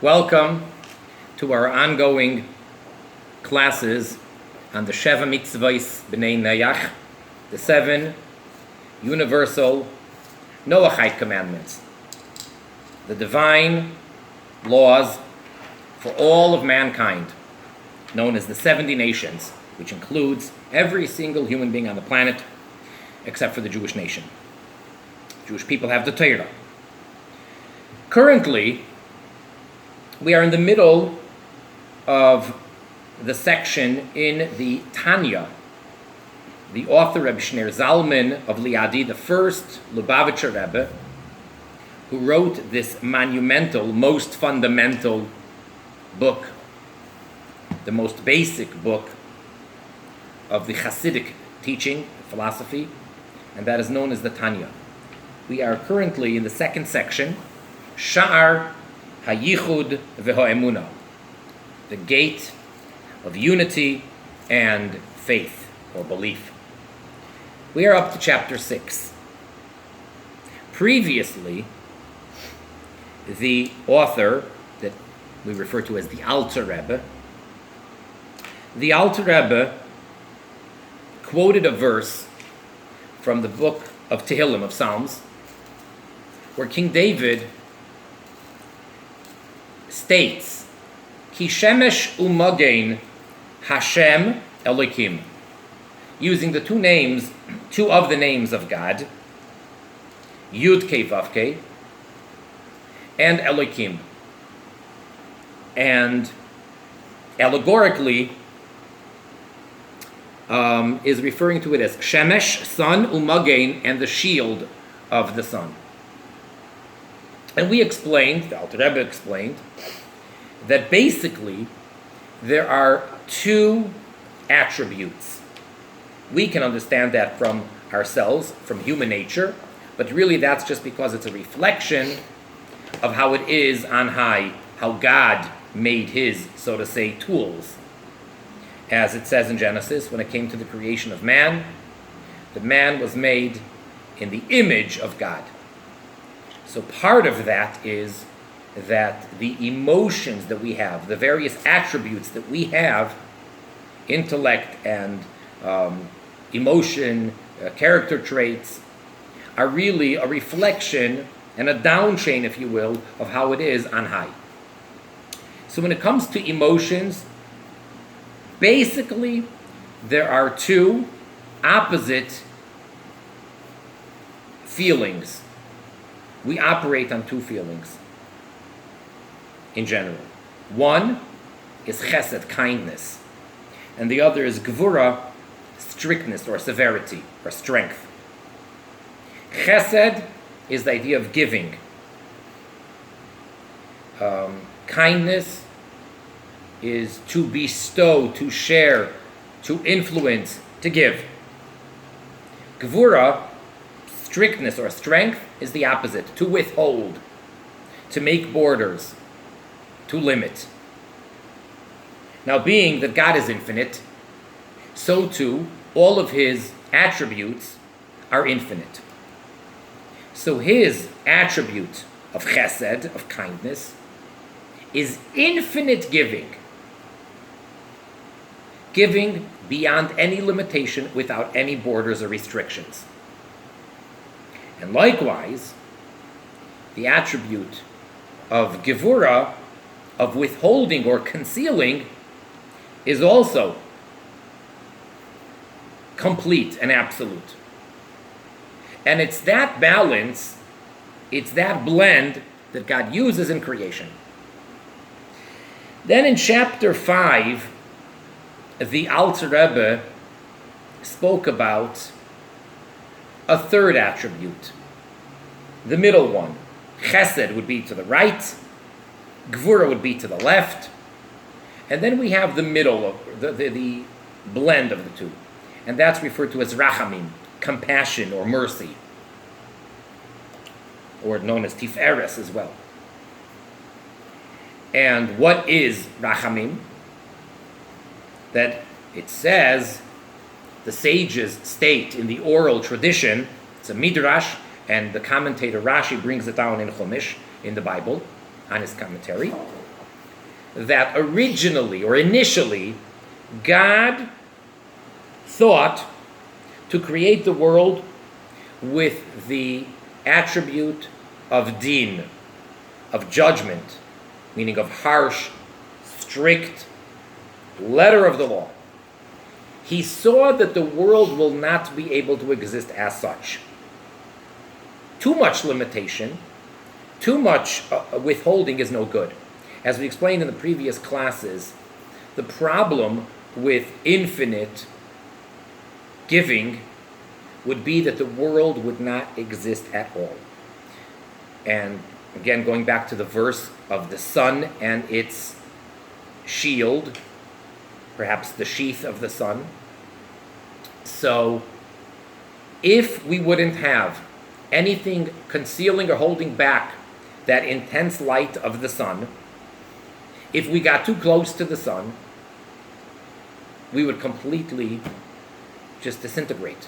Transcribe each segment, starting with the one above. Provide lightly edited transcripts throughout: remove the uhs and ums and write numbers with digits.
Welcome to our ongoing classes on the Sheva Mitzvahs B'nei Noach, the 7 universal Noachite commandments, the divine laws for all of mankind, known as the 70 nations, which includes every single human being on the planet except for the Jewish nation. Jewish people have the Torah. Currently, we are in the middle of the section in the Tanya. The author, Rabbi Schneur Zalman of Liadi, the first Lubavitcher Rebbe, who wrote this monumental, most fundamental book, the most basic book of the Hasidic teaching, philosophy, and that is known as the Tanya. We are currently in the second section, Shaar HaYichud Veha Emunah, the gate of unity and faith or belief. We are up to chapter 6. Previously, the author that we refer to as the Alter Rebbe quoted a verse from the book of Tehillim, of Psalms, where King David states, Ki shemesh u'magen Hashem Elokim, using the two of the names of God, Yud Kei Vav Kei, and Elokim. And allegorically is referring to it as Shemesh, sun, u'magen, and the shield of the sun. And we explained, the Alter Rebbe explained, that basically there are two attributes. We can understand that from ourselves, from human nature, but really that's just because it's a reflection of how it is on high, how God made his, so to say, tools. As it says in Genesis, when it came to the creation of man, the man was made in the image of God. So part of that is that the emotions that we have, the various attributes that we have, intellect and emotion, character traits, are really a reflection and a down chain, if you will, of how it is on high. So when it comes to emotions, basically there are two opposite feelings. We operate on two feelings in general. One is chesed, kindness, and the other is gvura, strictness or severity or strength. Chesed is the idea of giving. Kindness is to bestow, to share, to influence, to give. Gvura, strictness or strength, is the opposite, to withhold, to make borders, to limit. Now, being that God is infinite, so too all of his attributes are infinite. So his attribute of chesed, of kindness, is infinite giving. Giving beyond any limitation, without any borders or restrictions. And likewise, the attribute of gevura, of withholding or concealing, is also complete and absolute. And it's that balance, it's that blend that God uses in creation. Then in chapter 5, the Alter Rebbe spoke about a third attribute, the middle one. Chesed would be to the right, Gvura would be to the left, and then we have the middle, the blend of the two, and that's referred to as rachamim, compassion or mercy, or known as tiferes as well. And what is rachamim? That it says, the sages state in the oral tradition, it's a midrash, and the commentator Rashi brings it down in Chumash, in the Bible, on his commentary, that originally or initially God thought to create the world with the attribute of din, of judgment, meaning of harsh, strict letter of the law. He saw that the world will not be able to exist as such. Too much limitation, too much withholding is no good. As we explained in the previous classes, the problem with infinite giving would be that the world would not exist at all. And again, going back to the verse of the sun and its shield, perhaps the sheath of the sun. So, if we wouldn't have anything concealing or holding back that intense light of the sun, if we got too close to the sun, we would completely just disintegrate,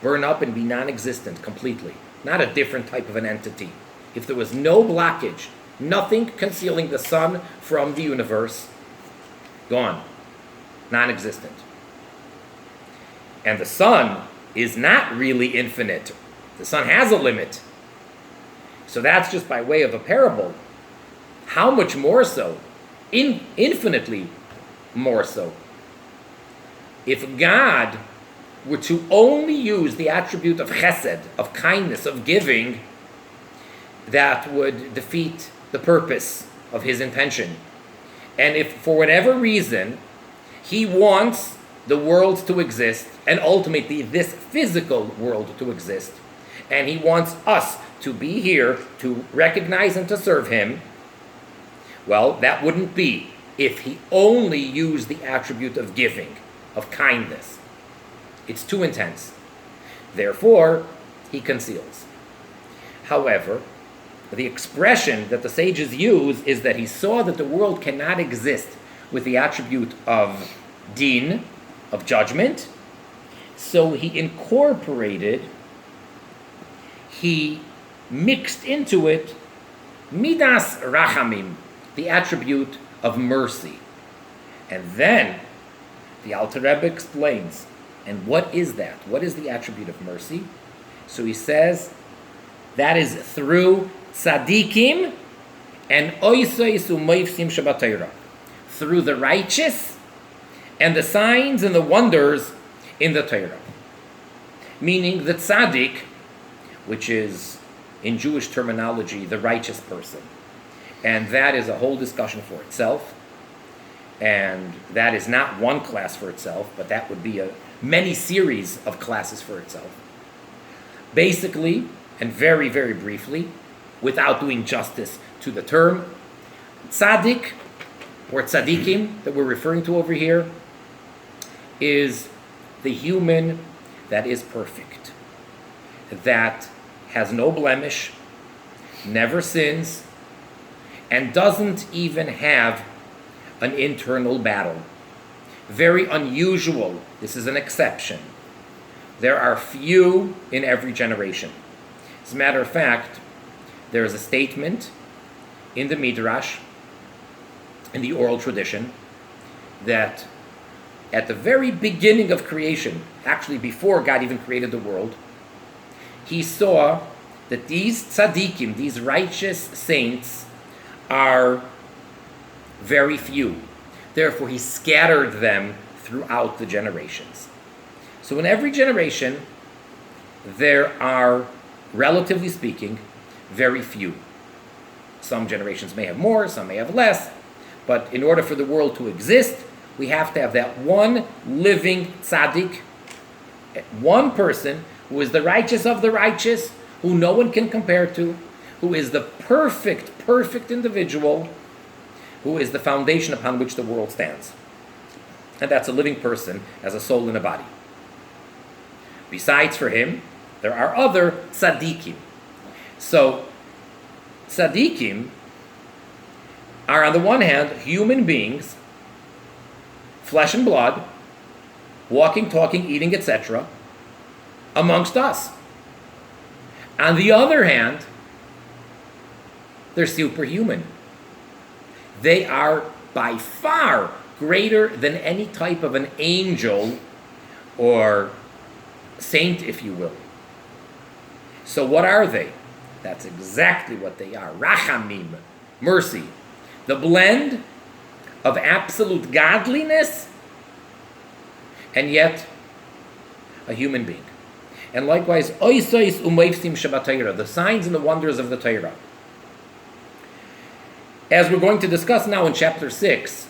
burn up and be non-existent completely. Not a different type of an entity. If there was no blockage, nothing concealing the sun from the universe, gone, non-existent. And the sun is not really infinite. The sun has a limit. So that's just by way of a parable. How much more so? Infinitely more so. If God were to only use the attribute of chesed, of kindness, of giving, that would defeat the purpose of his intention. And if for whatever reason he wants the world to exist, and ultimately this physical world to exist, and he wants us to be here to recognize and to serve him, well, that wouldn't be if he only used the attribute of giving, of kindness. It's too intense. Therefore, he conceals. However, the expression that the sages use is that he saw that the world cannot exist with the attribute of din, of judgment, so he incorporated, he mixed into it midas rachamim, the attribute of mercy. And then the Alter Rebbe explains, and what is that? What is the attribute of mercy? So he says, that is through tzadikim and oisois u'moifsim shabatayra, through the righteous and the signs and the wonders in the Torah. Meaning the tzaddik, which is in Jewish terminology the righteous person, and that is a whole discussion for itself, and that is not one class for itself, but that would be a many series of classes for itself. Basically, and very, very briefly, without doing justice to the term, tzaddik, or tzaddikim, that we're referring to over here, is the human that is perfect, that has no blemish, never sins, and doesn't even have an internal battle. Very unusual. This is an exception. There are few in every generation. As a matter of fact, there is a statement in the Midrash, in the oral tradition, that at the very beginning of creation, actually before God even created the world, he saw that these tzaddikim, these righteous saints, are very few. Therefore, he scattered them throughout the generations. So in every generation, there are, relatively speaking, very few. Some generations may have more, some may have less, but in order for the world to exist, we have to have that one living tzaddik, one person who is the righteous of the righteous, who no one can compare to, who is the perfect individual, who is the foundation upon which the world stands. And that's a living person as a soul and a body. Besides for him, there are other tzaddikim. So, tzaddikim are on the one hand human beings, flesh and blood, walking, talking, eating, etc., amongst us. On the other hand, they're superhuman. They are by far greater than any type of an angel or saint, if you will. So what are they? That's exactly what they are. Rachamim, mercy. The blend of absolute godliness and yet a human being. And likewise, oisois umeifsim shabbat, the signs and the wonders of the Torah. As we're going to discuss now in chapter 6,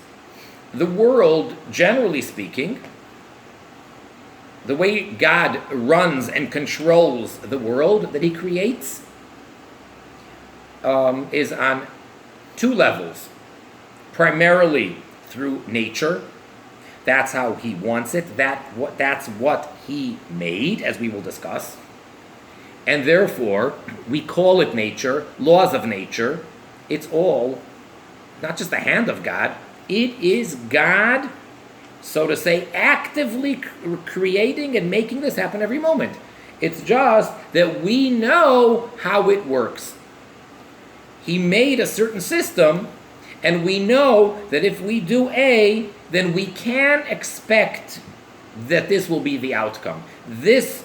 the world, generally speaking, the way God runs and controls the world that he creates is on two levels. Primarily through nature. That's how he wants it. That's what he made, as we will discuss. And therefore, we call it nature, laws of nature. It's all not just the hand of God. It is God, so to say, actively creating and making this happen every moment. It's just that we know how it works. He made a certain system, and we know that if we do A, then we can expect that this will be the outcome. This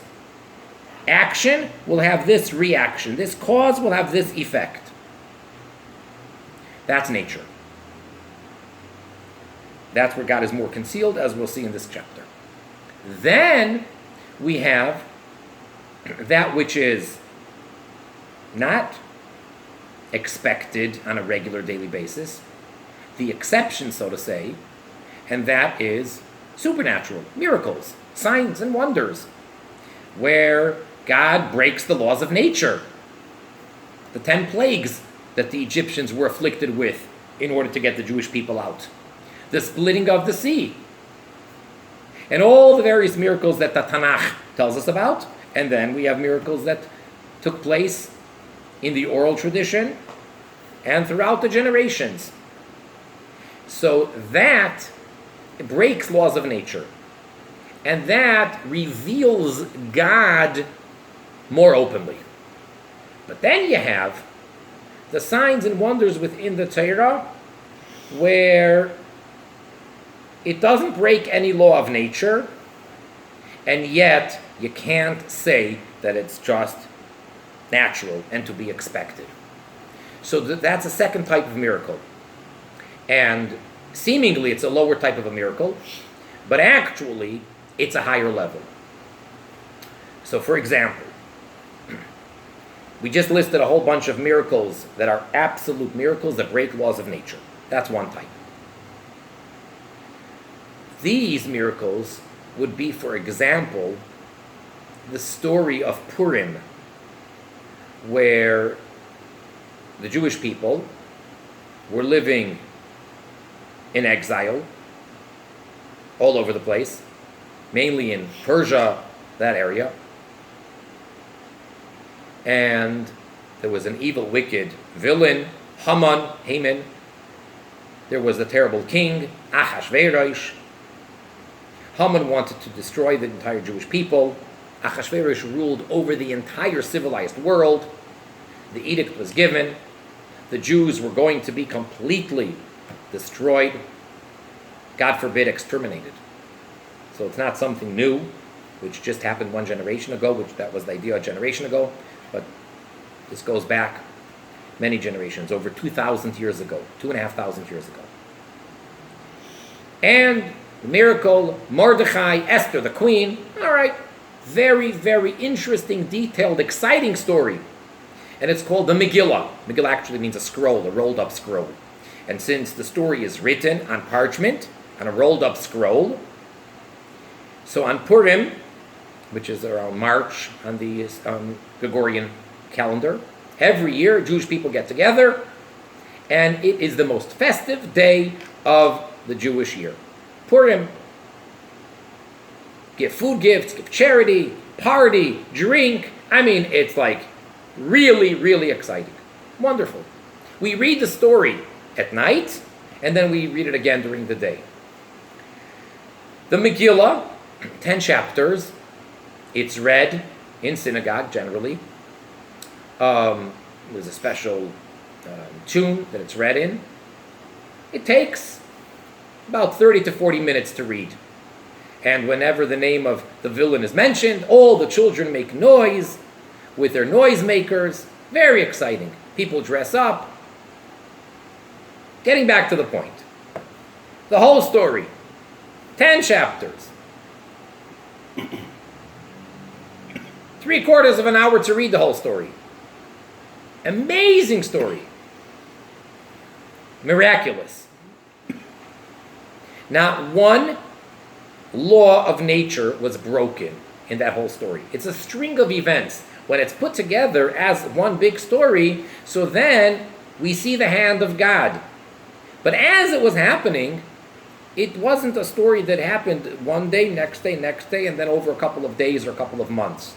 action will have this reaction. This cause will have this effect. That's nature. That's where God is more concealed, as we'll see in this chapter. Then we have that which is not expected on a regular daily basis, the exception, so to say, and that is supernatural, miracles, signs and wonders, where God breaks the laws of nature. The 10 plagues that the Egyptians were afflicted with in order to get the Jewish people out. The splitting of the sea. And all the various miracles that the Tanakh tells us about. And then we have miracles that took place in the oral tradition and throughout the generations. So that breaks laws of nature. And that reveals God more openly. But then you have the signs and wonders within the Torah where it doesn't break any law of nature, and yet you can't say that it's just natural and to be expected. So that's a second type of miracle. And seemingly it's a lower type of a miracle, but actually it's a higher level. So for example, we just listed a whole bunch of miracles that are absolute miracles that break laws of nature. That's one type. These miracles would be, for example, the story of Purim, where the Jewish people were living in exile all over the place, mainly in Persia, that area. And there was an evil, wicked villain, Haman. There was a terrible king, Achashverosh. Haman wanted to destroy the entire Jewish people. Achashverosh ruled over the entire civilized world. The edict was given. The Jews were going to be completely destroyed. God forbid, exterminated. So it's not something new, which just happened one generation ago, which that was the idea a generation ago. But this goes back many generations, over 2,000 years ago, 2,500 years ago. And the miracle, Mordechai, Esther, the queen. All right, very, very interesting, detailed, exciting story. And it's called the Megillah. Megillah actually means a scroll, a rolled up scroll. And since the story is written on parchment, on a rolled up scroll, so on Purim, which is around March on the Gregorian calendar, every year Jewish people get together, and it is the most festive day of the Jewish year. Purim. Give food gifts, give charity, party, drink. I mean, it's like really, really exciting. Wonderful. We read the story at night, and then we read it again during the day. The Megillah, 10 chapters, it's read in synagogue generally. There's a special tune that it's read in. It takes about 30 to 40 minutes to read. And whenever the name of the villain is mentioned, all the children make noise with their noisemakers. Very exciting. People dress up. Getting back to the point. The whole story. 10 chapters. 3/4 of an hour to read the whole story. Amazing story. Miraculous. Not one law of nature was broken in that whole story. It's a string of events. When it's put together as one big story, so then we see the hand of God. But as it was happening, it wasn't a story that happened one day, next day, and then over a couple of days or a couple of months.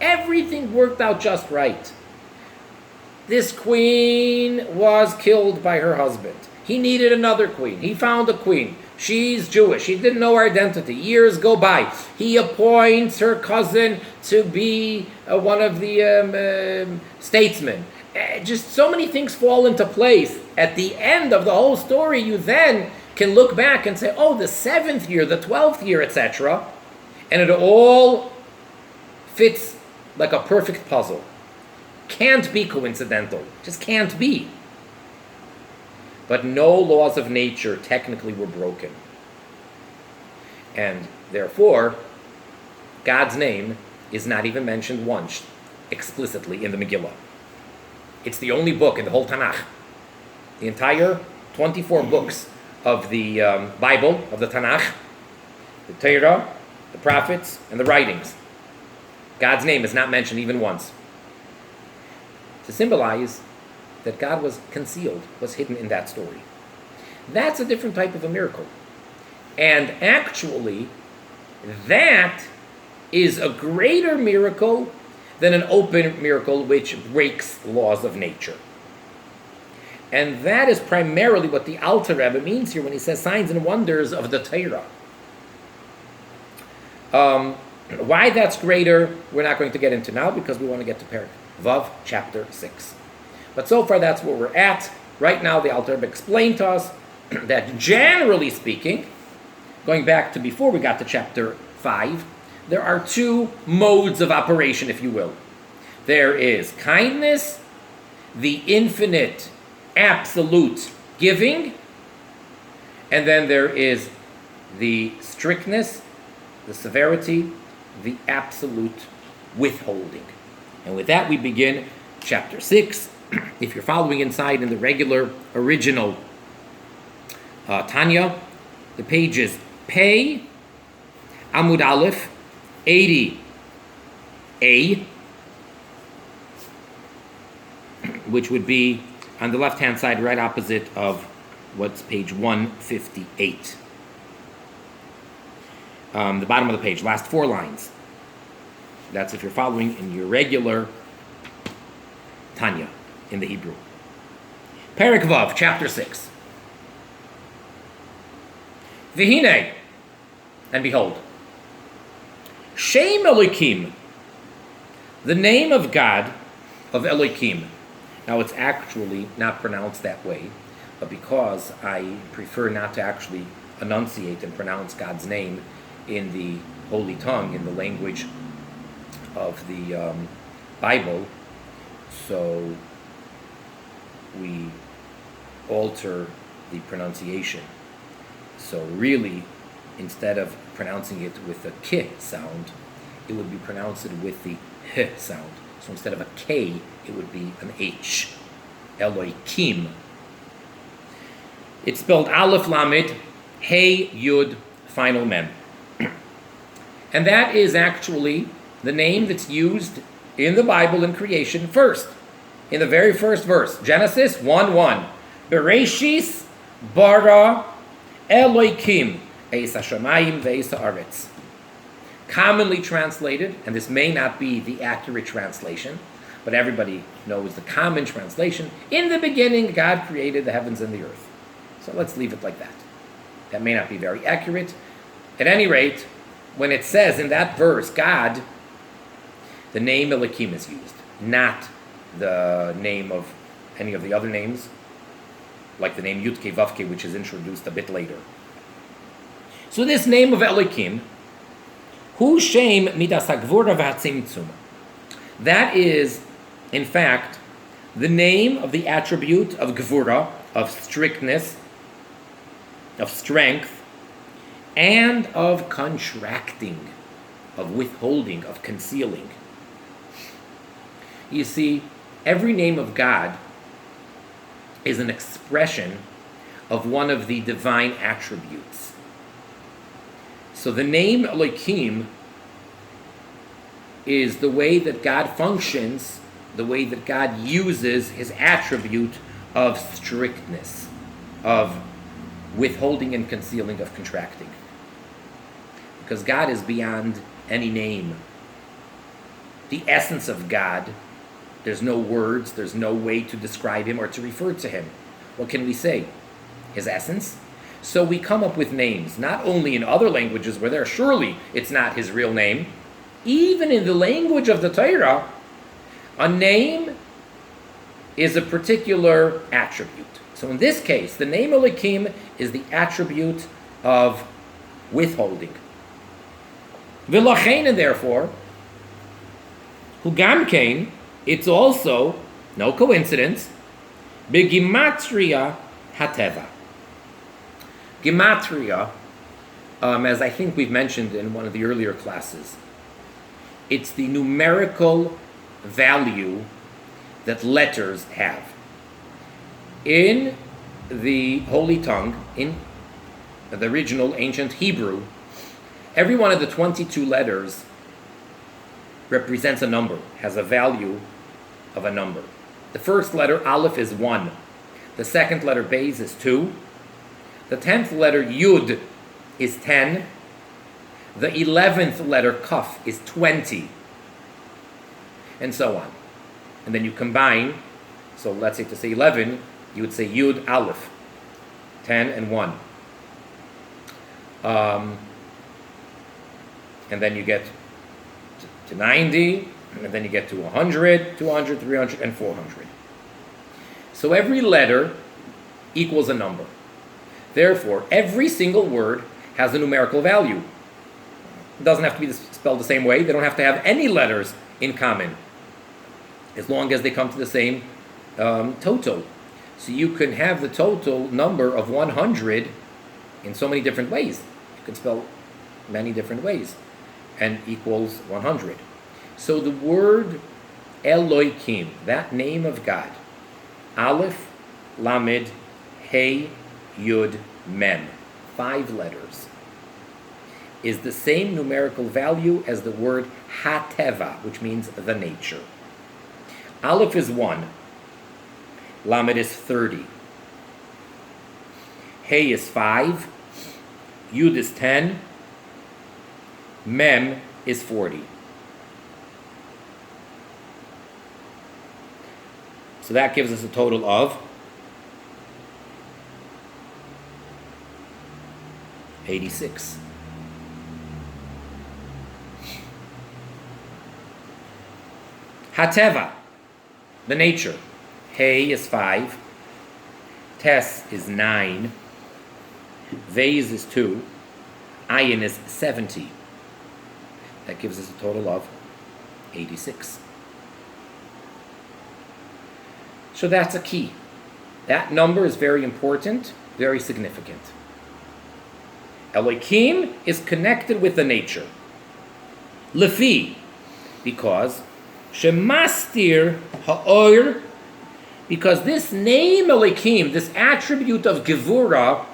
Everything worked out just right. This queen was killed by her husband. He needed another queen. He found a queen. She's Jewish. He didn't know her identity. Years go by. He appoints her cousin to be one of the statesmen. Just so many things fall into place. At the end of the whole story, you then can look back and say, oh, the 7th year, the 12th year, etc. And it all fits like a perfect puzzle. Can't be coincidental. Just can't be. But no laws of nature technically were broken. And therefore, God's name is not even mentioned once explicitly in the Megillah. It's the only book in the whole Tanakh. The entire 24 books of the Bible, of the Tanakh, the Torah, the prophets, and the writings. God's name is not mentioned even once. To symbolize that God was concealed, was hidden in that story. That's a different type of a miracle. And actually, that is a greater miracle than an open miracle which breaks laws of nature. And that is primarily what the Alter Rebbe means here when he says signs and wonders of the Torah. Why that's greater, we're not going to get into now because we want to get to Perek Vav, chapter 6. But so far that's where we're at. Right now the Alter Rebbe explained to us that generally speaking, going back to before we got to chapter 5, there are two modes of operation, if you will. There is kindness, the infinite, absolute giving, and then there is the strictness, the severity, the absolute withholding. And with that we begin chapter 6. If you're following inside in the regular original Tanya, the page is Pei Amud Aleph 80A, which would be on the left-hand side, right opposite of what's page 158. The bottom of the page, last 4 lines. That's if you're following in your regular Tanya in the Hebrew. Perek Vav, chapter 6. V'hinei, and behold, Shem Elokim, the name of God, of Elokim. Now it's actually not pronounced that way, but because I prefer not to actually enunciate and pronounce God's name in the Holy Tongue, in the language of the Bible, so we alter the pronunciation. So really, instead of pronouncing it with a k sound, it would be pronounced with the h sound. So instead of a k, it would be an h. Elokim. It's spelled Aleph Lamed, Hey Yud, final mem. And that is actually the name that's used in the Bible in creation first. In the very first verse, Genesis 1:1. Bereshis bara Elokim eis hashamayim veis haaretz. Commonly translated, and this may not be the accurate translation, but everybody knows the common translation. In the beginning, God created the heavens and the earth. So let's leave it like that. That may not be very accurate. At any rate, when it says in that verse, God, the name Elokim is used, not the name of any of the other names like the name Yudke Vavke, which is introduced a bit later. So this name of Elokim, Hu Shem Midas HaGvura VaHaTzimtzum, that is, in fact, the name of the attribute of Gvura, of strictness, of strength, and of contracting, of withholding, of concealing. You see, every name of God is an expression of one of the divine attributes. So the name Elohim is the way that God functions, the way that God uses his attribute of strictness, of withholding and concealing, of contracting. Because God is beyond any name. The essence of God, there's no words, there's no way to describe him or to refer to him. What can we say? His essence? So we come up with names, not only in other languages where there surely it's not his real name, even in the language of the Torah, a name is a particular attribute. So in this case, the name Elohim is the attribute of withholding. V'lachein, and therefore, hu gam kein, it's also, no coincidence, begimatria hateva. Gematria, as I think we've mentioned in one of the earlier classes, it's the numerical value that letters have. In the Holy Tongue, in the original ancient Hebrew, every one of the 22 letters represents a number, has a value of a number. The first letter, Aleph, is 1. The second letter, Beis, is 2. The 10th letter, Yud, is 10. The 11th letter, Kaf, is 20. And so on. And then you combine, so let's say to say 11, you would say Yud, Aleph, 10 and 1. And then you get to 90, and then you get to 100, 200, 300, and 400. So every letter equals a number. Therefore, every single word has a numerical value. It doesn't have to be spelled the same way. They don't have to have any letters in common, as long as they come to the same total. So you can have the total number of 100 in so many different ways. You can spell many different ways, and equals 100. So the word Elohim, that name of God, Aleph, Lamed, Hey, Yud, Mem, 5 letters, is the same numerical value as the word Hateva, which means the nature. Aleph is 1, Lamed is 30, Hey is 5, Yud is 10, Mem is 40. So that gives us a total of 86. Hateva, the nature. Hey is 5. Tes is 9. Vez is 2. Ayin is 70. That gives us a total of 86. So that's a key. That number is very important, very significant. Elohim is connected with the nature. Lefi, because Shemastir Ha'or, because this name Elohim, this attribute of Gevura,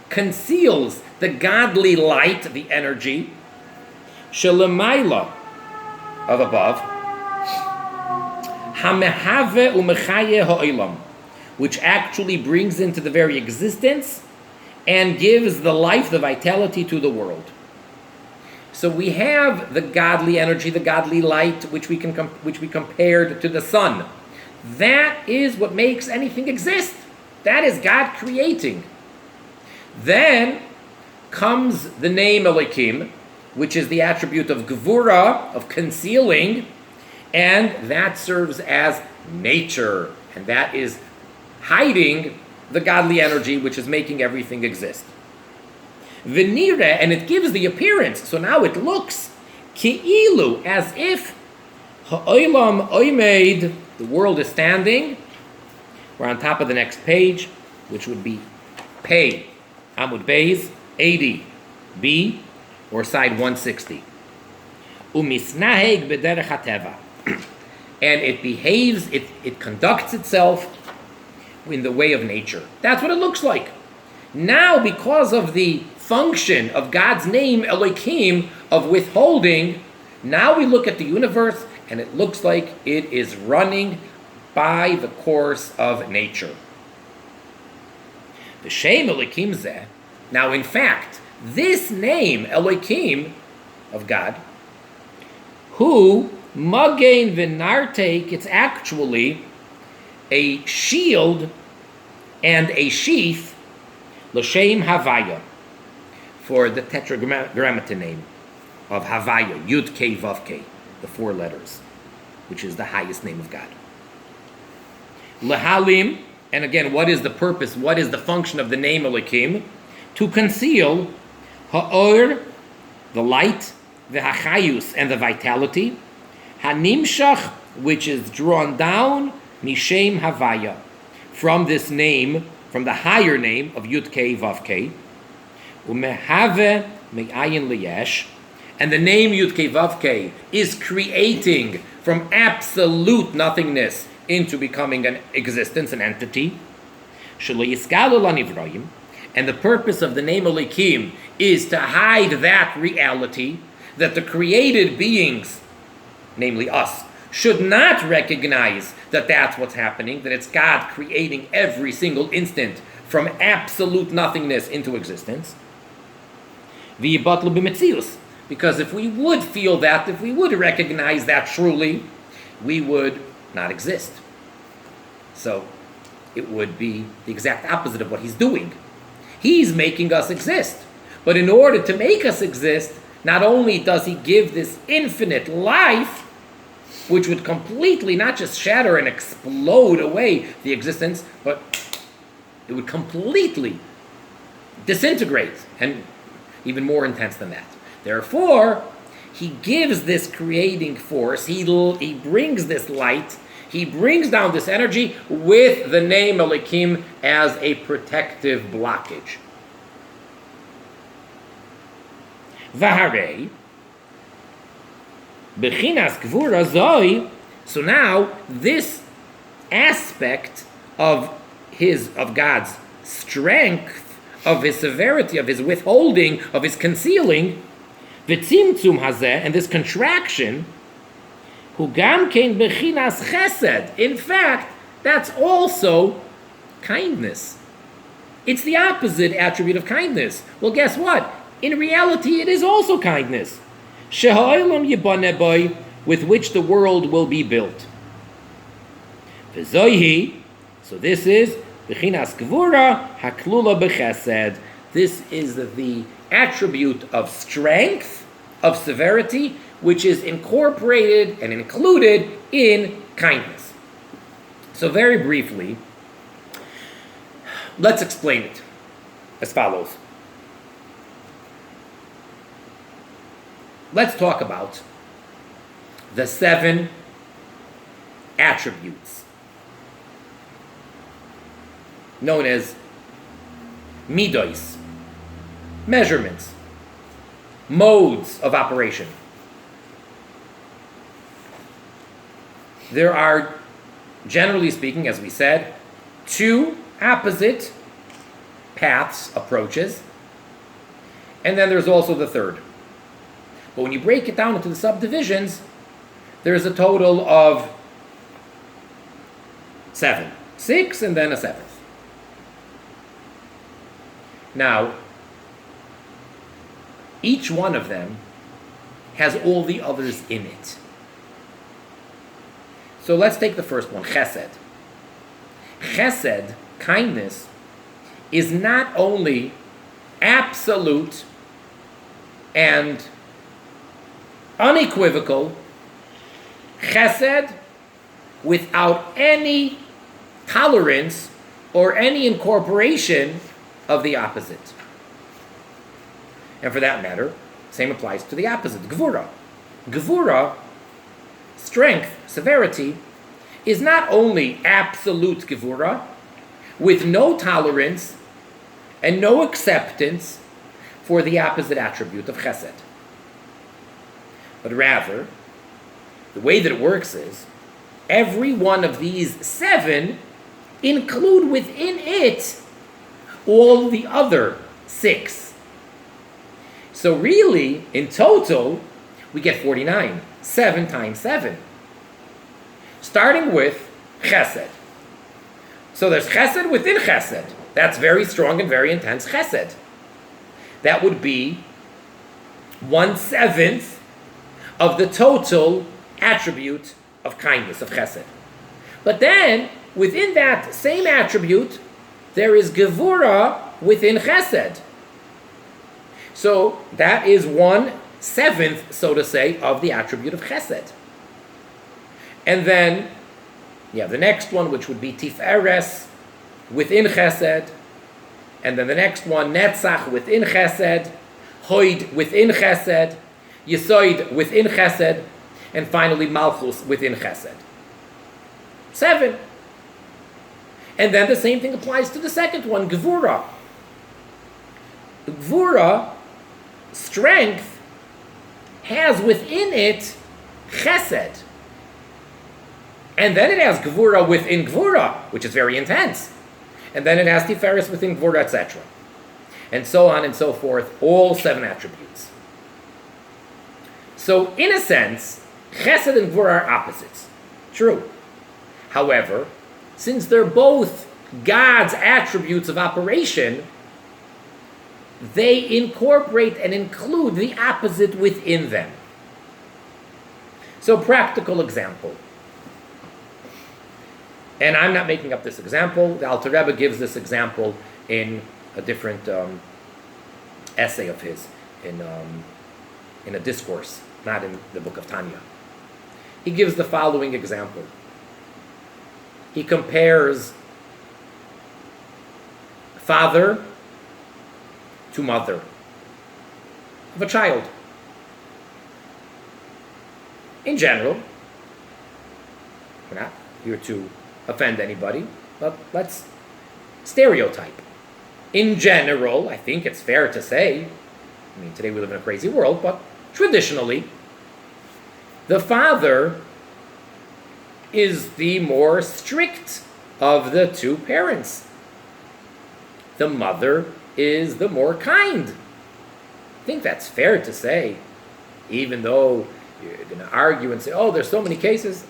conceals the godly light, the energy, Shelemaila, of above, Hamehave u'mechaye ha'olam, which actually brings into the very existence and gives the life, the vitality to the world. So we have the godly energy, the godly light, which we compared to the sun. That is what makes anything exist. That is God creating. Then comes the name Elohim, which is the attribute of Gevura, of concealing, and that serves as nature, and that is hiding the godly energy which is making everything exist. V'nire, and it gives the appearance, so now it looks ki'ilu, as if ha'olam oimed, the world is standing. We're on top of the next page, which would be Pei, Amud Beis, 80b, or side 160. Umisnaheg b'derech hateva, and it behaves, it conducts itself in the way of nature. That's what it looks like. Now, because of the function of God's name, Elohim, of withholding, now we look at the universe and it looks like it is running by the course of nature. The Shem Elohim Zeh, now in fact, this name, Elohim, of God, who, Magain V'nartek, it's actually a shield and a sheath, L'Shem Havaya, for the tetragrammaton name of Havaya, Yud Kei Vav Kei, the 4 letters, which is the highest name of God. Lehalim, and again, what is the purpose, what is the function of the name Elohim? To conceal Ha'or, the light, the Hachayus, and the vitality, Hanimshach, which is drawn down, Mishem Havaya, from this name, from the higher name of Yud Kei Vav Kei, Umehave Me'ayin Liyesh, and the name Yud Kei Vav Kei is creating from absolute nothingness into becoming an existence, an entity. Shelo Yiskalu Lanivroim, and the purpose of the name Elohim is to hide that reality, that the created beings, namely us, should not recognize that that's what's happening, that it's God creating every single instant from absolute nothingness into existence. V'yibatlu b'metzius, because if we would feel that, if we would recognize that truly, we would not exist. So it would be the exact opposite of what he's doing. He's making us exist. But in order to make us exist, not only does he give this infinite life, which would completely not just shatter and explode away the existence, but it would completely disintegrate, and even more intense than that. Therefore, he gives this creating force, he brings this light, he brings down this energy with the name Elohim as a protective blockage. Vaharei, Bechinas Gvura Zoi, so now this aspect of God's strength, of his severity, of his withholding, of his concealing, V'tzimtzum Hazeh, and this contraction, Hu Gam Kein Bechinas Chesed. In fact, that's also kindness. It's the opposite attribute of kindness. Well, guess what? In reality, it is also kindness. Sheha'olam Yibaneh Boi, with which the world will be built. V'zoihi, so this is Bechinas Gvura Haklula B'Chesed. This is the attribute of strength, of severity, which is incorporated and included in kindness. So very briefly, let's explain it as follows. Let's talk about the 7 attributes known as midos, measurements, modes of operation. There are, generally speaking, as we said, 2 opposite paths, approaches, and then there's also the third. But when you break it down into the subdivisions, there's a total of 7. 6 and then a 7th. Now, each one of them has all the others in it. So let's take the first one, chesed. Chesed, kindness, is not only absolute and unequivocal chesed without any tolerance or any incorporation of the opposite. And for that matter, same applies to the opposite, gvura. Gvura, strength, severity, is not only absolute gevura, with no tolerance and no acceptance for the opposite attribute of chesed. But rather, the way that it works is, every one of these 7 include within it all the other 6. So really, in total, we get 49. 7 times 7. Starting with chesed. So there's chesed within chesed. That's very strong and very intense chesed. That would be 1/7 of the total attribute of kindness, of chesed. But then, within that same attribute, there is gevura within chesed. So that is 1/7, so to say, of the attribute of chesed. And then you have the next one, which would be tiferes within chesed. And then the next one, netzach within chesed, hoid within chesed, yesoid within chesed, and finally malchus within chesed. 7. And then the same thing applies to the second one, gevura. Gevura, strength, has within it chesed. And then it has gevura within gevura, which is very intense. And then it has tiferes within gevura, etc. And so on and so forth, all 7 attributes. So, in a sense, chesed and gevura are opposites. True. However, since they're both God's attributes of operation, they incorporate and include the opposite within them. So, practical example. And I'm not making up this example. The Alter Rebbe gives this example in a different essay of his, in a discourse, not in the book of Tanya. He gives the following example. He compares father to mother of a child. In general, we're not here to offend anybody, but let's stereotype. In general, I think it's fair to say, I mean, today we live in a crazy world, but traditionally, the father is the more strict of the 2 parents. The mother is the more kind. I think that's fair to say, even though you're going to argue and say, oh, there's so many cases.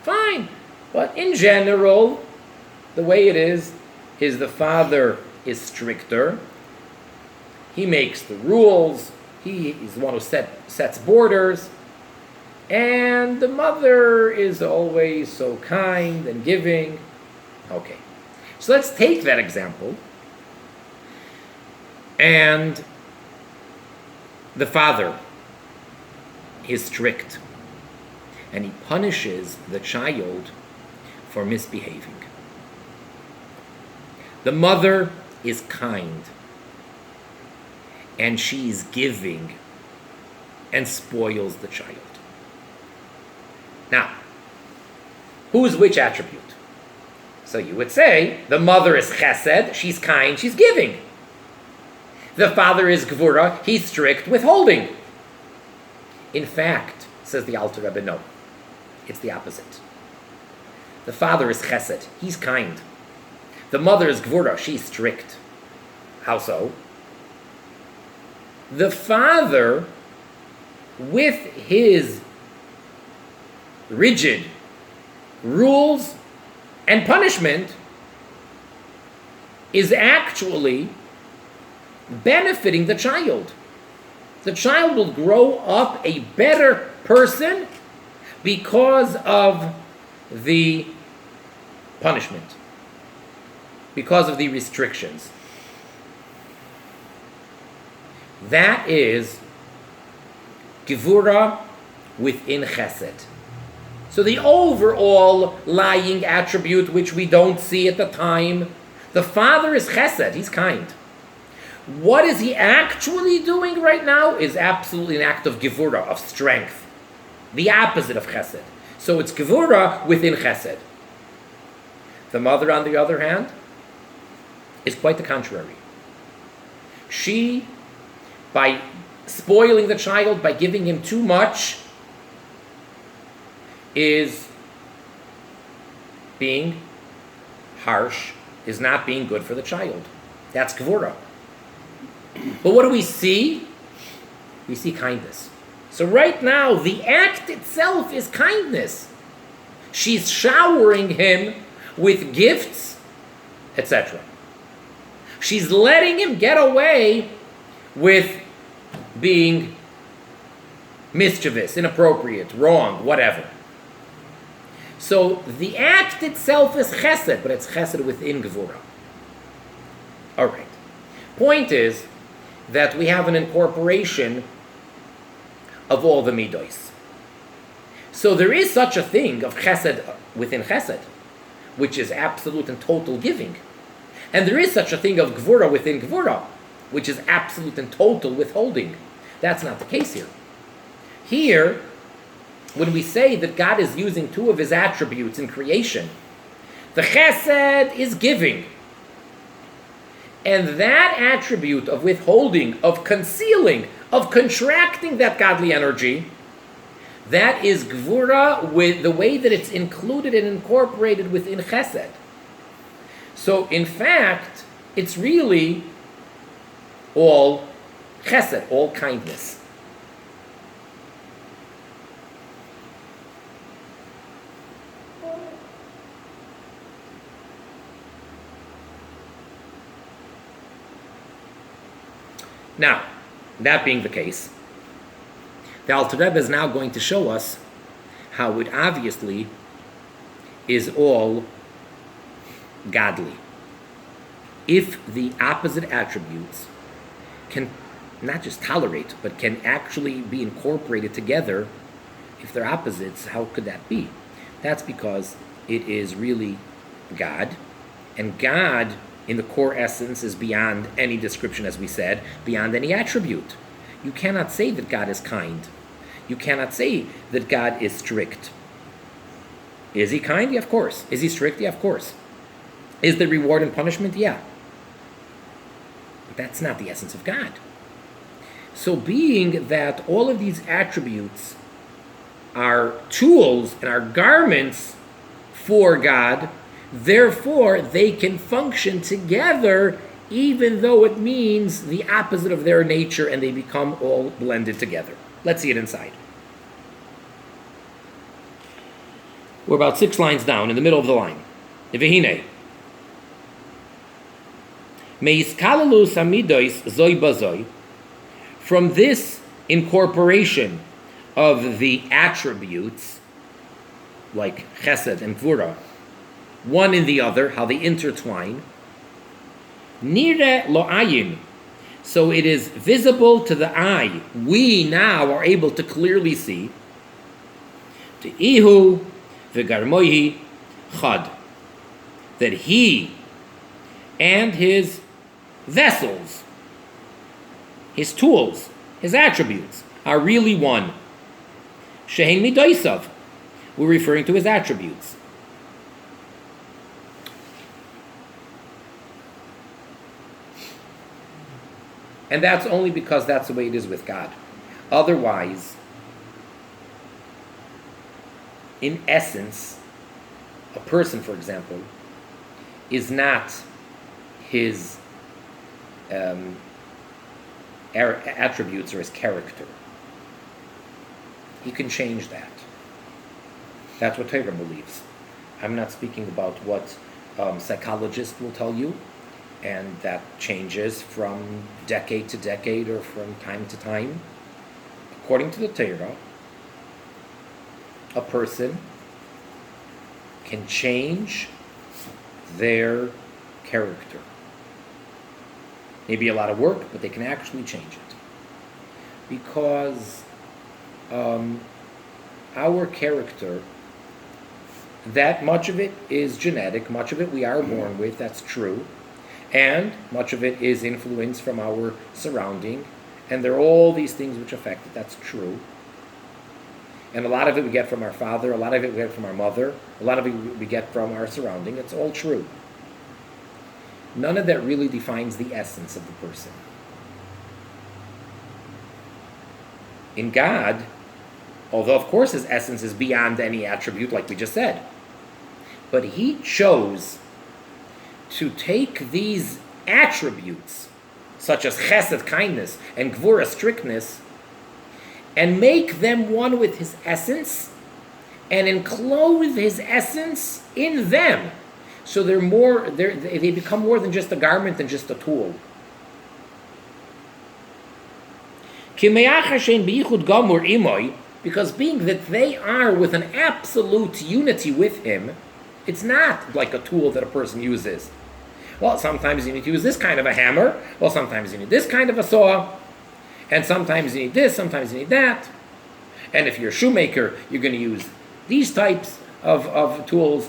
Fine. But in general, the way it is the father is stricter. He makes the rules. He's the one who sets borders. And the mother is always so kind and giving. Okay. So let's take that example. And the father is strict. And he punishes the child for misbehaving. The mother is kind, and she's giving and spoils the child. Now, who's which attribute? So you would say the mother is chesed, she's kind, she's giving. The father is gvura, he's strict, withholding. In fact, says the Alter Rebbe, no, it's the opposite. The father is chesed, he's kind. The mother is gvura, she's strict. How so? The father, with his rigid rules and punishment, is actually benefiting the child. The child will grow up a better person because of the punishment, because of the restrictions. That is gevura within chesed. So the overall lying attribute, which we don't see at the time, The father is chesed, he's kind. What is he actually doing right now is absolutely an act of gevura, of strength. The opposite of chesed. So it's gevura within chesed. The mother, on the other hand, is quite the contrary. She, by spoiling the child, by giving him too much, is being harsh, is not being good for the child. That's gevura. But what do we see? We see kindness. So right now, the act itself is kindness. She's showering him with gifts, etc. She's letting him get away with being mischievous, inappropriate, wrong, whatever. So the act itself is chesed, but it's chesed within gevura. All right. Point is that we have an incorporation of all the midos. So there is such a thing of chesed within chesed, which is absolute and total giving. And there is such a thing of gevura within gevura, which is absolute and total withholding. That's not the case here. Here, when we say that God is using two of his attributes in creation, the chesed is giving. And that attribute of withholding, of concealing, of contracting that godly energy, that is gevura with the way that it's included and incorporated within chesed. So in fact, it's really all chesed, all kindness. Now, that being the case, the Alter Rebbe is now going to show us how it obviously is all godly. If the opposite attributes can not just tolerate, but can actually be incorporated together, if they're opposites, how could that be? That's because it is really God, and God in the core essence is beyond any description, as we said, beyond any attribute. You cannot say that God is kind. You cannot say that God is strict. Is he kind? Yeah, of course. Is he strict? Yeah, of course. Is there reward and punishment? Yeah. But that's not the essence of God. So being that all of these attributes are tools and are garments for God, therefore, they can function together even though it means the opposite of their nature and they become all blended together. Let's see it inside. We're about 6 lines down, in the middle of the line. Vehine. Meiskalalu samidois zoi bazoi. From this incorporation of the attributes, like chesed and gvura, one in the other, how they intertwine. Nire lo ayin. So it is visible to the eye. We now are able to clearly see. Ihu v'garmohi chad. That he and his vessels, his tools, his attributes, are really one. Shehin midoisav. We're referring to his attributes. And that's only because that's the way it is with God. Otherwise, in essence, a person, for example, is not his attributes or his character. He can change that. That's what Torah believes. I'm not speaking about what psychologists will tell you, and that changes from decade to decade or from time to time. According to the Torah, a person can change their character. Maybe a lot of work, but they can actually change it. Because our character, that much of it is genetic, much of it we are born with, that's true. And much of it is influence from our surrounding. And there are all these things which affect it. That's true. And a lot of it we get from our father, a lot of it we get from our mother, a lot of it we get from our surrounding. It's all true. None of that really defines the essence of the person. In God, although of course his essence is beyond any attribute like we just said, but he chose to take these attributes, such as chesed, kindness, and gvura, strictness, and make them one with his essence, and enclose his essence in them. So they become more than just a garment and just a tool. Because being that they are with an absolute unity with him, it's not like a tool that a person uses. Well, sometimes you need to use this kind of a hammer. Well, sometimes you need this kind of a saw. And sometimes you need this, sometimes you need that. And if you're a shoemaker, you're going to use these types of tools.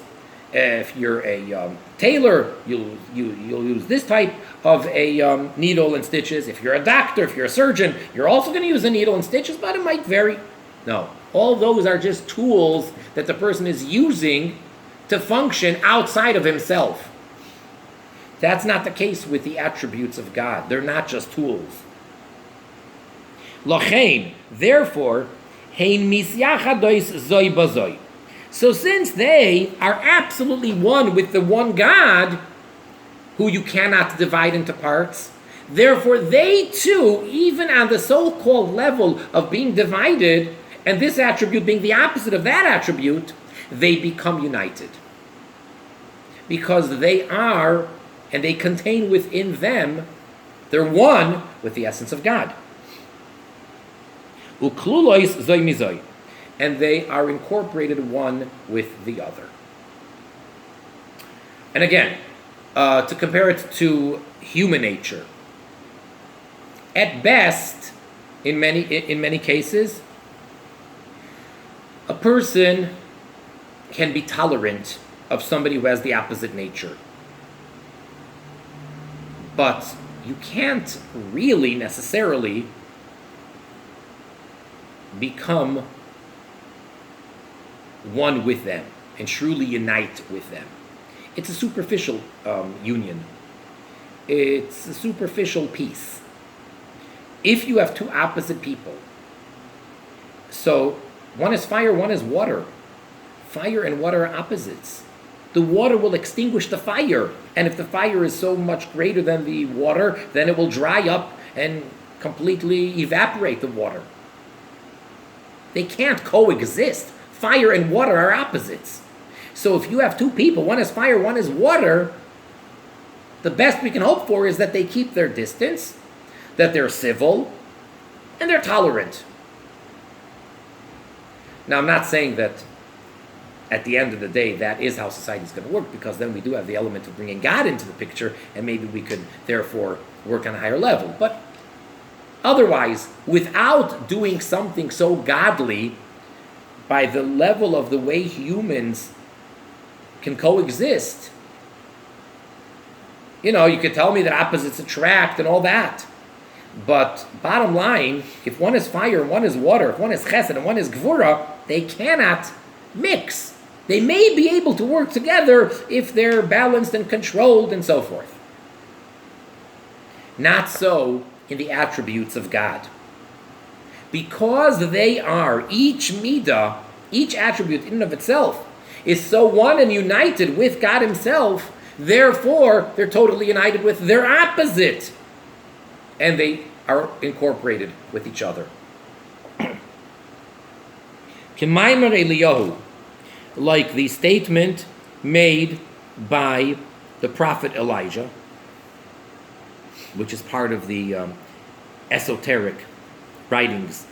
If you're a tailor, you'll use this type of a needle and stitches. If you're a doctor, if you're a surgeon, you're also going to use a needle and stitches, but it might vary. No, all those are just tools that the person is using to function outside of himself. That's not the case with the attributes of God. They're not just tools. Lachein, therefore, hein misyachadois zoi bazoi. So since they are absolutely one with the one God, who you cannot divide into parts, therefore they too, even on the so-called level of being divided, and this attribute being the opposite of that attribute, they become united. Because they are, and they contain within them, they're one with the essence of God. Uklulois zoi mizoi. And they are incorporated one with the other. And again, to compare it to human nature, at best, in many cases, a person can be tolerant of somebody who has the opposite nature. But you can't really necessarily become one with them and truly unite with them. It's a superficial union. It's a superficial peace. If you have two opposite people, so one is fire, one is water. Fire and water are opposites. The water will extinguish the fire, and if the fire is so much greater than the water, then it will dry up and completely evaporate the water. They can't coexist. Fire and water are opposites. So if you have two people, one is fire, one is water, the best we can hope for is that they keep their distance, that they're civil, and they're tolerant. Now, I'm not saying that at the end of the day, that is how society is going to work, because then we do have the element of bringing God into the picture, and maybe we could therefore work on a higher level. But otherwise, without doing something so godly, by the level of the way humans can coexist, you could tell me that opposites attract and all that. But bottom line, if one is fire and one is water, if one is chesed and one is gvura, they cannot mix. They may be able to work together if they're balanced and controlled and so forth. Not so in the attributes of God. Because they are, each midah, each attribute in and of itself, is so one and united with God himself, therefore they're totally united with their opposite. And they are incorporated with each other. K'maimer Eliyahu, like the statement made by the prophet Elijah, which is part of the esoteric writings.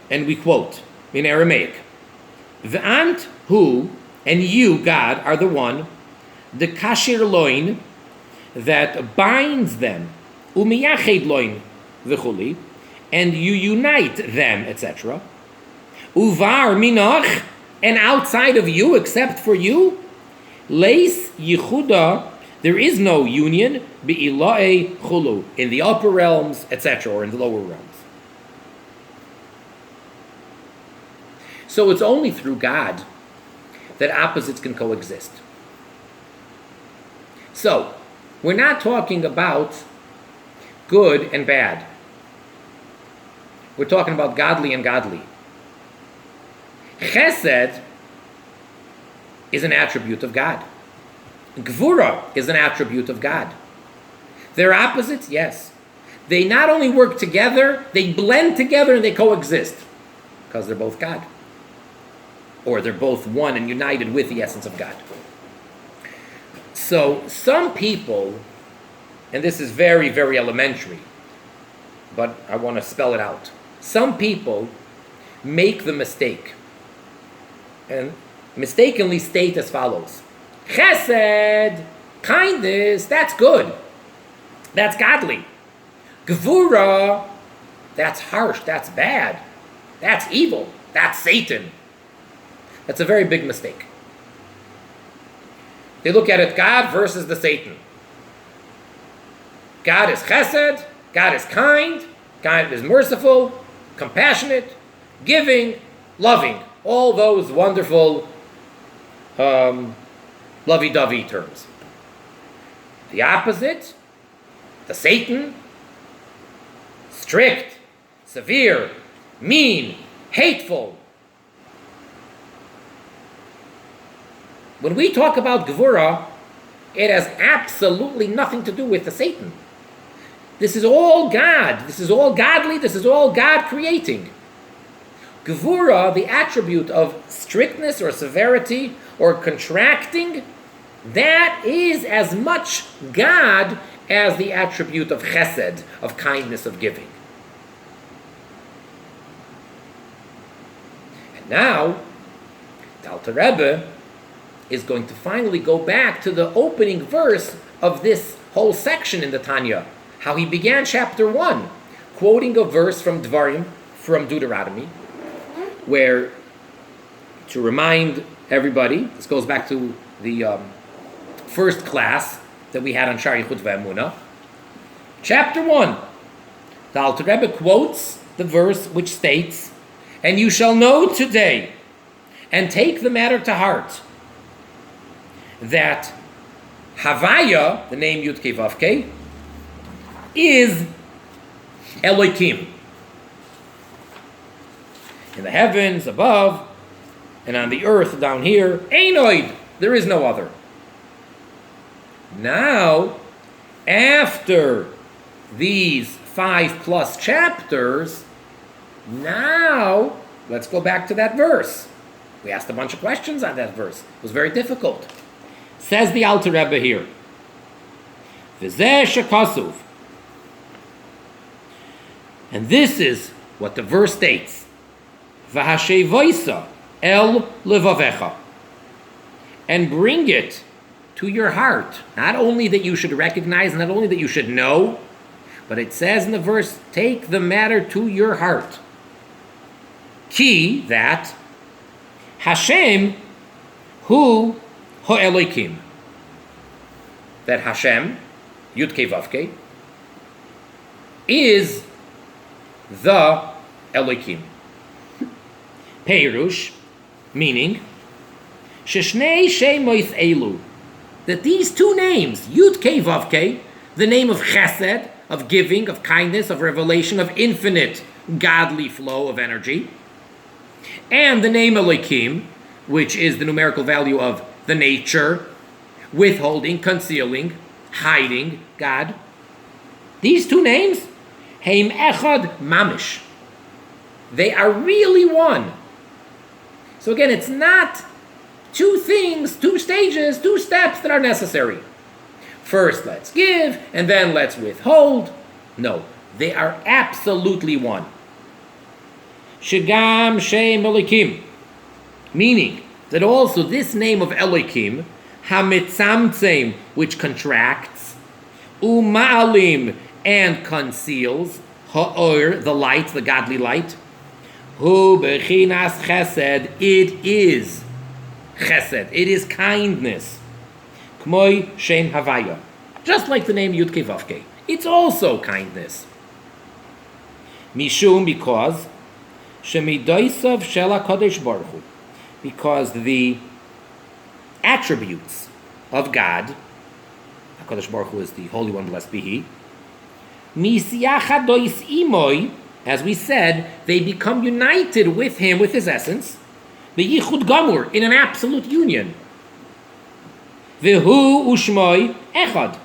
And we quote in Aramaic, V'ant hu, and you, God, are the one, the kashir loin, that binds them, umiyached loin v'chuli, and you unite them, etc. Uvar minach, and outside of you, except for you, leis yichuda There is no union bi'ilae chulu in the upper realms, etc., or in the lower realms. So it's only through God that opposites can coexist. So, we're not talking about good and bad. We're talking about godly and godly. Chesed is an attribute of God. Gvura is an attribute of God. They're opposites? Yes. They not only work together, they blend together and they coexist. Because they're both God. Or they're both one and united with the essence of God. So some people, and this is very, very elementary, but I want to spell it out. Some people make the mistake and mistakenly state as follows. Chesed, kindness, that's good. That's godly. Gvura, that's harsh, that's bad. That's evil. That's Satan. That's a very big mistake. They look at it, God versus the Satan. God is chesed, God is kind, God is merciful, compassionate, giving, loving. All those wonderful lovey-dovey terms. The opposite, the Satan, strict, severe, mean, hateful. When we talk about Gevurah, it has absolutely nothing to do with the Satan. This is all God. This is all godly. This is all God creating. Gevurah, the attribute of strictness or severity or contracting, that is as much God as the attribute of chesed, of kindness, of giving. And now, the Alter Rebbe is going to finally go back to the opening verse of this whole section in the Tanya, how he began chapter 1, quoting a verse from Dvarim, from Deuteronomy, where, to remind everybody, this goes back to the first class that we had on Shaar HaYichud Veha Emunah. Chapter 1, the Alter Rebbe quotes the verse which states, "And you shall know today, and take the matter to heart, that Havaya," the name Yud Kei Vav Kei, is Elokim. In the heavens above, and on the earth down here, Einoid, there is no other. Now, after these 5+ chapters, now let's go back to that verse. We asked a bunch of questions on that verse. It was very difficult. Says the Alter Rebbe here, V'zeh shekasuv, and this is what the verse states, V'hashevoisa el levavecha, and bring it to your heart. Not only that you should recognize, not only that you should know, but it says in the verse, take the matter to your heart. Ki, that, Hashem, hu Elokim, that Hashem, Yud Kei Vav Kei, is the Elokim. Peirush, meaning, Sheshnei Shemois Elu, that these two names, Yud Kei Vav Kei, the name of Chesed, of giving, of kindness, of revelation, of infinite godly flow of energy, and the name Elokim, which is the numerical value of the nature, withholding, concealing, hiding, God. These two names, Heim Echad Mamish. They are really one. So again, it's not two things, two stages, two steps that are necessary. First, let's give, and then let's withhold. No, they are absolutely one. Shegam Shem Elokim, meaning that also this name of Elokim, Hamitzamtzem, which contracts, Uma'alim, and conceals, Ha'or, the light, the godly light, Hu Bechinas Chesed, it is Chesed, it is kindness. K'moi Shem Havaya. Just like the name Yud Kei Vav Kei. It's also kindness. Mishum, because Shemidoisav Shel HaKadosh Baruch Hu. Because the attributes of God, HaKadosh Baruch Hu is the Holy One, blessed be He. Misiachadois Imoi, as we said, they become united with Him, with His essence. Beyichud Gamur, in an absolute union. Vehu Ushmoi Echad.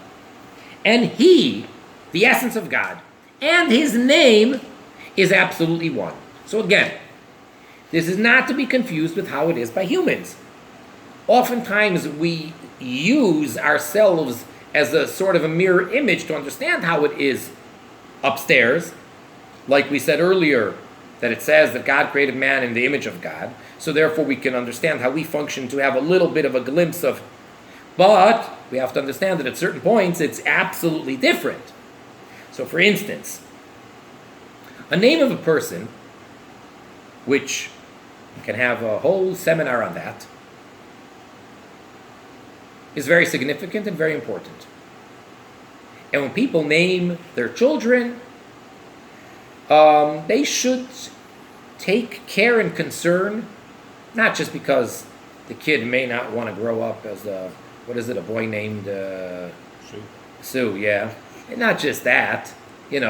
And He, the essence of God, and His name is absolutely one. So again, this is not to be confused with how it is by humans. Oftentimes we use ourselves as a sort of a mirror image to understand how it is upstairs. Like we said earlier, that it says that God created man in the image of God, so therefore we can understand how we function to have a little bit of a glimpse of, but we have to understand that at certain points it's absolutely different. So for instance, a name of a person, which can have a whole seminar on that, is very significant and very important. And when people name their children, they should take care and concern, not just because the kid may not want to grow up as a boy named Sue, yeah. And not just that, you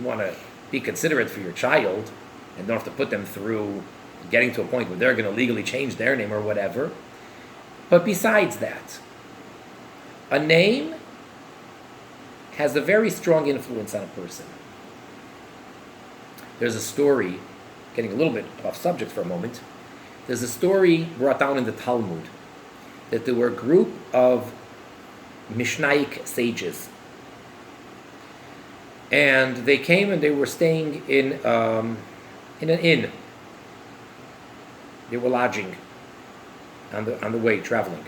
want to be considerate for your child and don't have to put them through getting to a point where they're going to legally change their name or whatever. But besides that, a name has a very strong influence on a person. There's a story, getting a little bit off subject for a moment, there's a story brought down in the Talmud that there were a group of Mishnaic sages. And they came and they were staying in an inn. They were lodging on the way, traveling.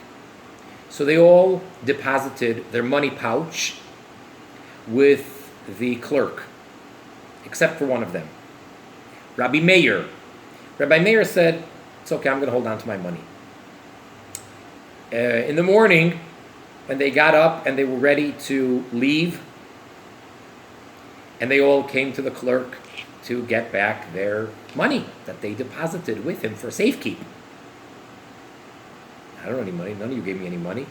So they all deposited their money pouch with the clerk, except for one of them, Rabbi Meir. Rabbi Meir said, "It's okay, I'm going to hold on to my money." In the morning, when they got up and they were ready to leave, and they all came to the clerk to get back their money that they deposited with him for safekeep. "I don't know any money. None of you gave me any money."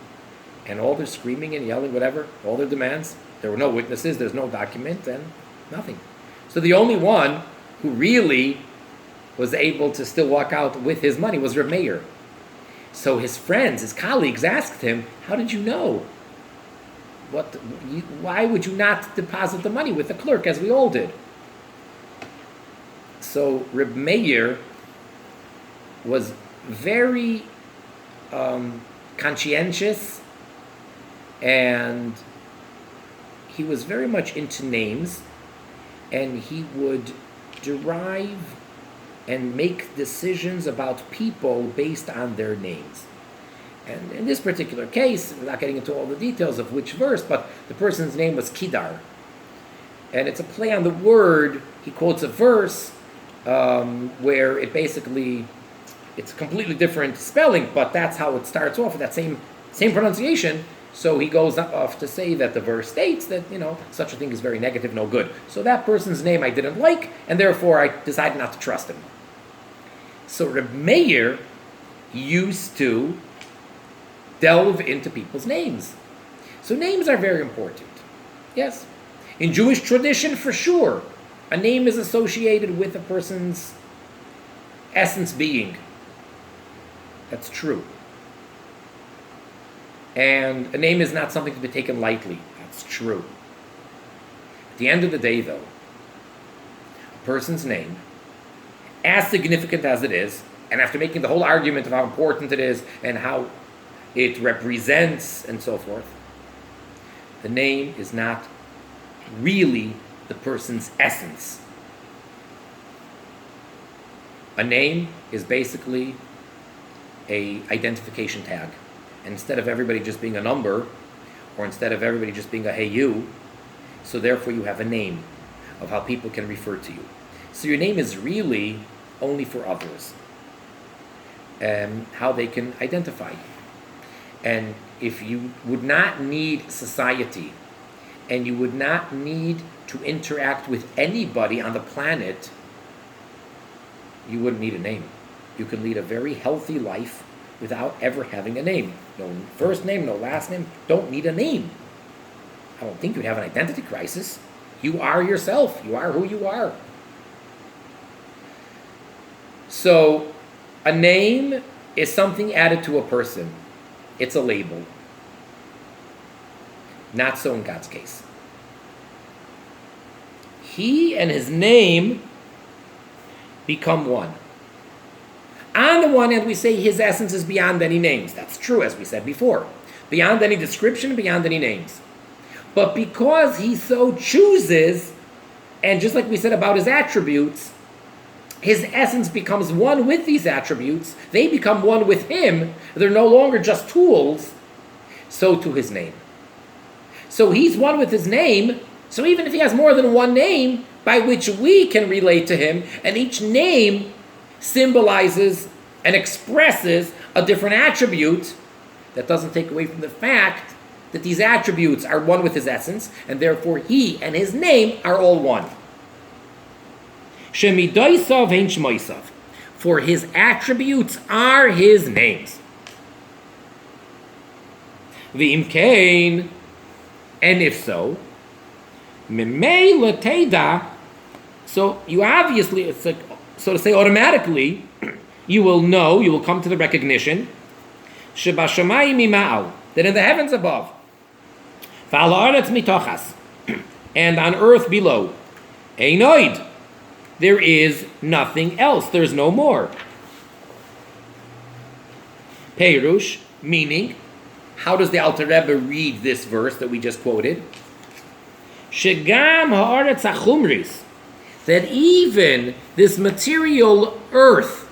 And all their screaming and yelling, whatever, all their demands, there were no witnesses, there's no document, and nothing. So the only one who really was able to still walk out with his money was Reb Meir. So his friends, his colleagues asked him, "How did you know? Why would you not deposit the money with the clerk as we all did?" So Reb Meir was very conscientious, and he was very much into names, and he would derive and make decisions about people based on their names. And in this particular case, without getting into all the details of which verse, but the person's name was Kidar. And it's a play on the word. He quotes a verse where it basically, it's a completely different spelling, but that's how it starts off with that same pronunciation. So he goes off to say that the verse states that, such a thing is very negative, no good. So that person's name I didn't like, and therefore I decided not to trust him. So Reb Meir used to delve into people's names. So names are very important. Yes. In Jewish tradition, for sure, a name is associated with a person's essence being. That's true. And a name is not something to be taken lightly. That's true. At the end of the day, though, a person's name, as significant as it is, and after making the whole argument of how important it is and how it represents and so forth, the name is not really the person's essence. A name is basically a identification tag. And instead of everybody just being a number, or instead of everybody just being a hey you, so therefore you have a name of how people can refer to you. So your name is really only for others, and how they can identify you. And if you would not need society and you would not need to interact with anybody on the planet, you wouldn't need a name. You can lead a very healthy life without ever having a name. No first name, no last name. Don't need a name. I don't think you'd have an identity crisis. You are yourself. You are who you are. So, a name is something added to a person. It's a label. Not so in God's case. He and his name become one. On the one hand, we say his essence is beyond any names. That's true, as we said before. Beyond any description, beyond any names. But because he so chooses, and just like we said about his attributes, his essence becomes one with these attributes. They become one with him. They're no longer just tools. So to his name. So he's one with his name. So even if he has more than one name by which we can relate to him, and each name symbolizes and expresses a different attribute, that doesn't take away from the fact that these attributes are one with his essence, and therefore he and his name are all one. Shemidoisav ein shmoisav. For his attributes are his names. V'im kein, and if so, mimei l'teida, so you obviously, it's like, so to say automatically, you will know, you will come to the recognition, shebashamayim mima'al, that in the heavens above, v'al ha'aretz mitochas, and on earth below, einoid, there is nothing else, there's no more. Peirush, meaning, how does the Alter Rebbe read this verse that we just quoted? Shegam ha'aretz ha'chumris, that even this material earth,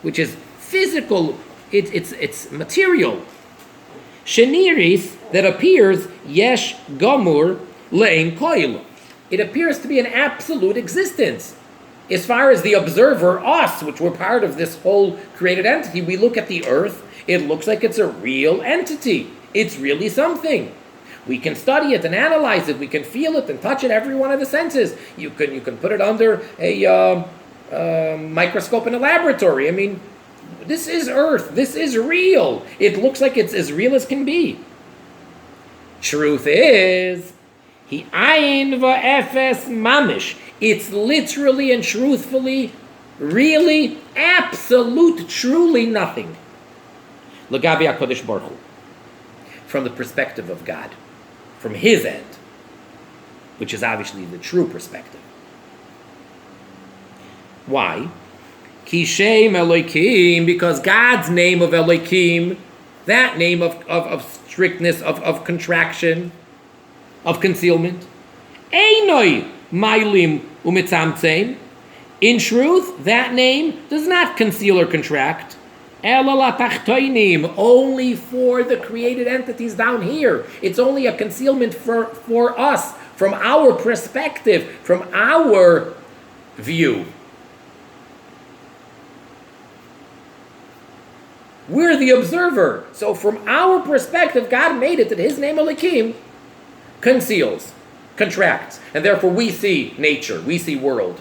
which is physical, it's material, sheniris, that appears yesh gamur le'en koil, it appears to be an absolute existence. As far as the observer, us, which we're part of this whole created entity, we look at the earth, it looks like it's a real entity. It's really something. We can study it and analyze it. We can feel it and touch it, every one of the senses. You can put it under a microscope in a laboratory. I mean, this is earth. This is real. It looks like it's as real as can be. Truth is, he ayin va'efes mamish. It's literally and truthfully, really, absolute, truly nothing. L'gabi HaKadosh Baruch Hu. From the perspective of God. From his end. Which is obviously the true perspective. Why? Ki Shem Elokim, because God's name of Elokim, that name of strictness, of contraction, of concealment, Einoi Mailim Umitzamtzeim. In truth, that name does not conceal or contract. Only for the created entities down here. It's only a concealment for us, from our perspective, from our view. We're the observer. So from our perspective, God made it that his name Elokim conceals, contracts, and therefore we see nature, we see world.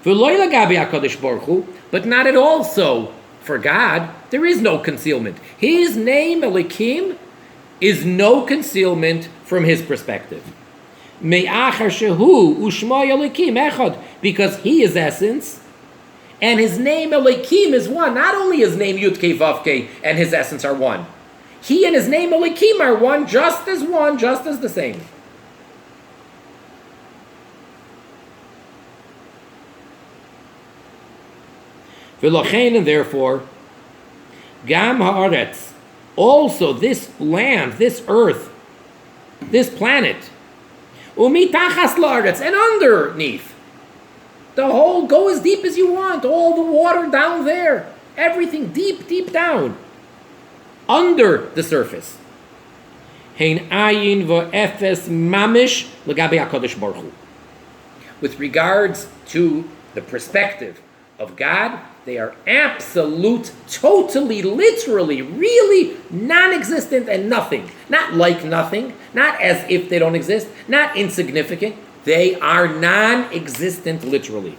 But not at all so for God. There is no concealment. His name, Elokim, is no concealment from his perspective. Because he is essence, and his name, Elokim, is one. Not only his name, Yud-Kei Vav-Kei, and his essence are one. He and his name, Elokim, are one, just as the same. And therefore, Gam Haaretz, also this land, this earth, this planet, Umitachas Laaretz, and underneath, the whole, go as deep as you want, all the water down there, everything deep, deep down, under the surface. Hein ayin v'efes mamish l'gabi HaKadosh Baruch Hu. With regards to the perspective of God, They are absolute, totally, literally, really non-existent and nothing. Not like nothing, not as if they don't exist, not insignificant. They are non-existent literally.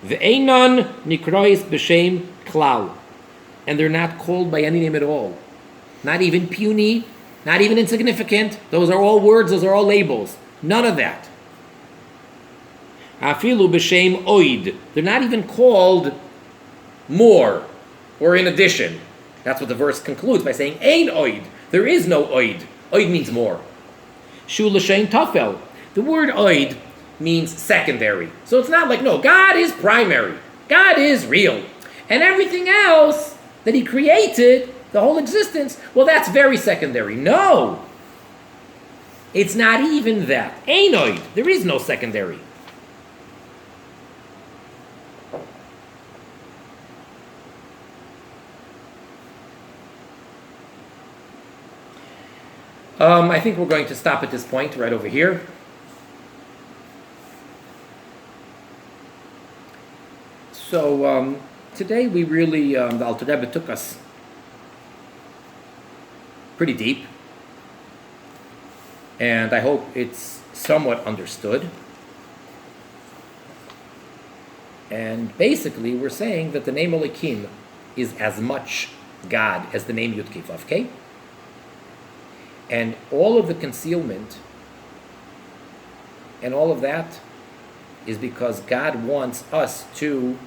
Ve'einon nikrois b'shem klal. And they're not called by any name at all. Not even puny, not even insignificant. Those are all words, those are all labels. None of that. Afilu b'shem oid. They're not even called more or in addition. That's what the verse concludes by saying ein oid. There is no oid. Oid means more. Shu l'shem tafel. The word oid means secondary. So it's not like, no, God is primary. God is real. And everything else that he created, the whole existence, well, that's very secondary. No. It's not even that. Ein oid. There is no secondary. I think we're going to stop at this point right over here. So today we really, the Alter Rebbe took us pretty deep, and I hope it's somewhat understood. And basically we're saying that the name Elokim is as much God as the name Yud Kei Vav Kei. And all of the concealment and all of that is because God wants us to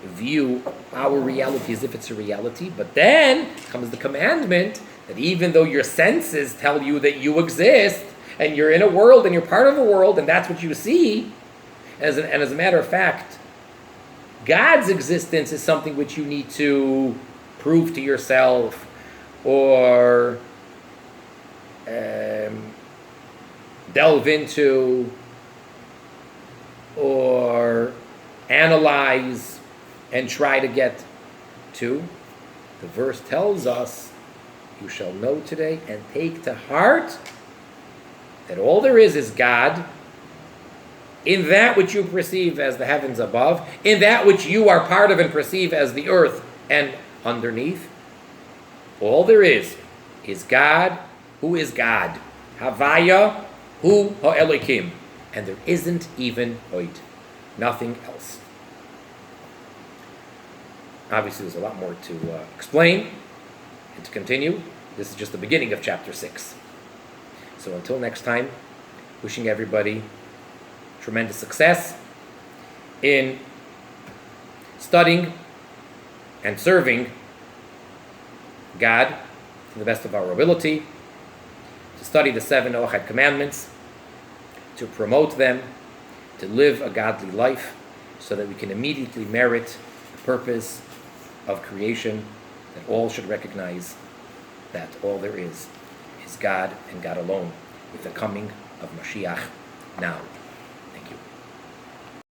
view our reality as if it's a reality. But then comes the commandment that even though your senses tell you that you exist and you're in a world and you're part of a world and that's what you see, and as a matter of fact, God's existence is something which you need to prove to yourself or delve into or analyze and try to get to. The verse tells us, you shall know today and take to heart that all there is God in that which you perceive as the heavens above, in that which you are part of and perceive as the earth and underneath. All there is God, who is God. Havaya, hu ha'elokim. And there isn't even oid. Nothing else. Obviously, there's a lot more to explain and to continue. This is just the beginning of chapter 6. So until next time, wishing everybody tremendous success in studying and serving God to the best of our ability, to study the 7 Noachide commandments, to promote them, to live a godly life, so that we can immediately merit the purpose of creation, that all should recognize that all there is God and God alone, with the coming of Mashiach now.